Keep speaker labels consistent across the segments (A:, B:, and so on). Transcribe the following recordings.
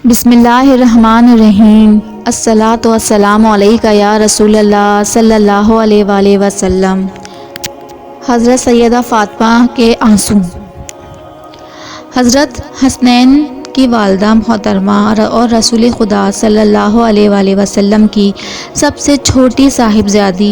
A: بسم اللہ الرحمن الرحیم۔ الصلاۃ والسلام علیکہ یا رسول اللہ صلی اللہ علیہ وآلہ وسلم۔ حضرت سیدہ فاطمہ کے آنسو۔ حضرت حسنین کی والدہ محترمہ اور رسول خدا صلی اللہ علیہ وآلہ وسلم کی سب سے چھوٹی صاحبزادی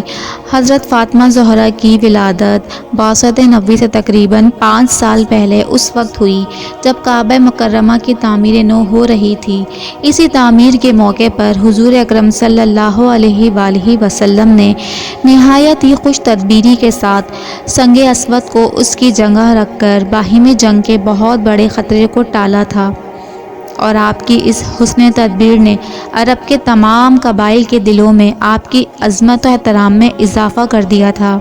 A: حضرت فاطمہ زہرا کی ولادت بعثت نبوی سے تقریباً 5 سال پہلے اس وقت ہوئی جب کعبہ مکرمہ کی تعمیر نو ہو رہی تھی۔ اسی تعمیر کے موقع پر حضور اکرم صلی اللہ علیہ وآلہ وسلم نے نہایت ہی خوش تدبیری کے ساتھ سنگ اسود کو اس کی جگہ رکھ کر باہمی جنگ کے بہت بڑے خطرے کو ٹالا تھا، اور آپ کی اس حسن تدبیر نے عرب کے تمام قبائل کے دلوں میں آپ کی عظمت و احترام میں اضافہ کر دیا تھا۔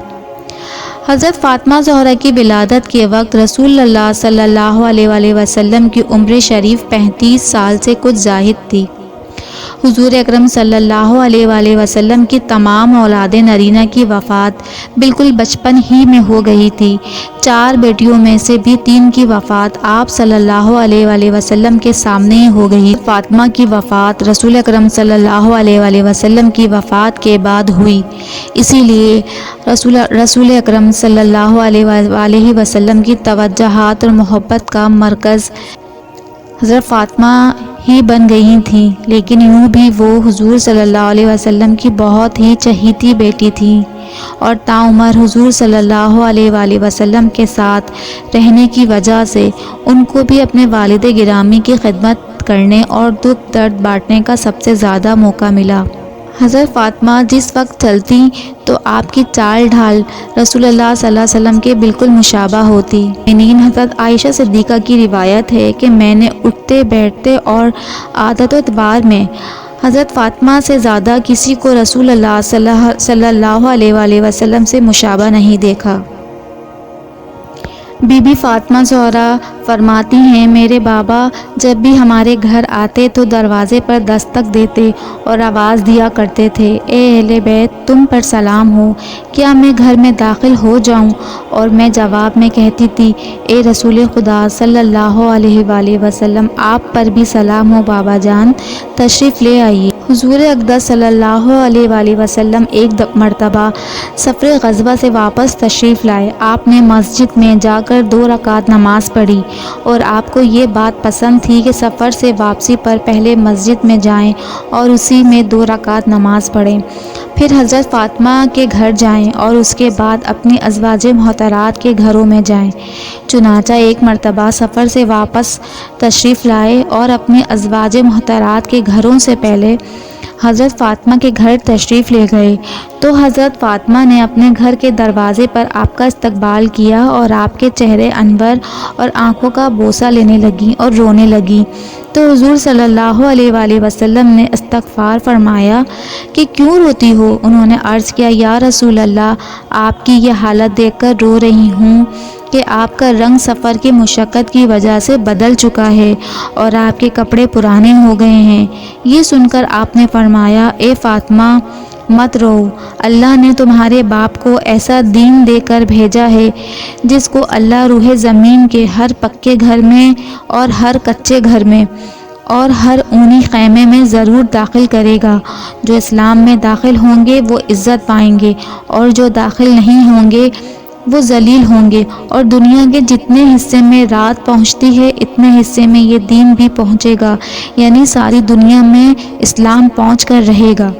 A: حضرت فاطمہ زہرا کی ولادت کے وقت رسول اللہ صلی اللہ علیہ وآلہ وسلم کی عمر شریف 35 سال سے کچھ زائد تھی۔ حضور اکرم صلی اللہ علیہ وآلہ وسلم کی تمام اولاد نرینہ کی وفات بالکل بچپن ہی میں ہو گئی تھی۔ 4 بیٹیوں میں سے بھی 3 کی وفات آپ صلی اللہ علیہ وآلہ وسلم کے سامنے ہی ہو گئی۔ فاطمہ کی وفات رسول اکرم صلی اللہ علیہ وآلہ وسلم کی وفات کے بعد ہوئی، اسی لیے رسول اکرم صلی اللہ علیہ وآلہ وسلم کی توجہات اور محبت کا مرکز حضرت فاطمہ ہی بن گئی تھیں، لیکن یوں بھی وہ حضور صلی اللہ علیہ وسلم کی بہت ہی چہیتی بیٹی تھیں، اور تاعمر حضور صلی اللہ علیہ وآلہ وسلم کے ساتھ رہنے کی وجہ سے ان کو بھی اپنے والد گرامی کی خدمت کرنے اور دکھ درد بانٹنے کا سب سے زیادہ موقع ملا۔ حضرت فاطمہ جس وقت چلتی تو آپ کی چال ڈھال رسول اللہ صلی اللہ علیہ وسلم کے بالکل مشابہ ہوتی۔ حضرت عائشہ صدیقہ کی روایت ہے کہ میں نے اٹھتے بیٹھتے اور عادت و اعتبار میں حضرت فاطمہ سے زیادہ کسی کو رسول اللہ صلی اللہ علیہ وآلہ وسلم سے مشابہ نہیں دیکھا۔ بی بی فاطمہ زہرا فرماتی ہیں، میرے بابا جب بھی ہمارے گھر آتے تو دروازے پر دستک دیتے اور آواز دیا کرتے تھے، اے اہل بیت تم پر سلام ہو، کیا میں گھر میں داخل ہو جاؤں؟ اور میں جواب میں کہتی تھی، اے رسول خدا صلی اللہ علیہ وآلہ وسلم آپ پر بھی سلام ہو بابا جان، تشریف لے آئیے۔ حضور اقدس صلی اللہ علیہ وآلہ وسلم ایک مرتبہ سفر غزوہ سے واپس تشریف لائے۔ آپ نے مسجد میں جا کر 2 رکعت نماز پڑھی، اور آپ کو یہ بات پسند تھی کہ سفر سے واپسی پر پہلے مسجد میں جائیں اور اسی میں 2 رکعت نماز پڑھیں، پھر حضرت فاطمہ کے گھر جائیں اور اس کے بعد اپنی ازواج محترات کے گھروں میں جائیں۔ چنانچہ ایک مرتبہ سفر سے واپس تشریف لائے اور اپنی ازواج محترات کے گھروں سے پہلے حضرت فاطمہ کے گھر تشریف لے گئے، تو حضرت فاطمہ نے اپنے گھر کے دروازے پر آپ کا استقبال کیا اور آپ کے چہرے انور اور آنکھوں کا بوسہ لینے لگیں اور رونے لگیں، تو حضور صلی اللہ علیہ وآلہ وسلم نے استغفار فرمایا کہ کیوں روتی ہو؟ انہوں نے عرض کیا، یا رسول اللہ آپ کی یہ حالت دیکھ کر رو رہی ہوں کہ آپ کا رنگ سفر کی مشقت کی وجہ سے بدل چکا ہے اور آپ کے کپڑے پرانے ہو گئے ہیں۔ یہ سن کر آپ نے فرمایا، اے فاطمہ مت رو، اللہ نے تمہارے باپ کو ایسا دین دے کر بھیجا ہے جس کو اللہ روح زمین کے ہر پکے گھر میں اور ہر کچے گھر میں اور ہر اونی خیمے میں ضرور داخل کرے گا۔ جو اسلام میں داخل ہوں گے وہ عزت پائیں گے، اور جو داخل نہیں ہوں گے وہ ذلیل ہوں گے، اور دنیا کے جتنے حصے میں رات پہنچتی ہے اتنے حصے میں یہ دین بھی پہنچے گا، یعنی ساری دنیا میں اسلام پہنچ کر رہے گا۔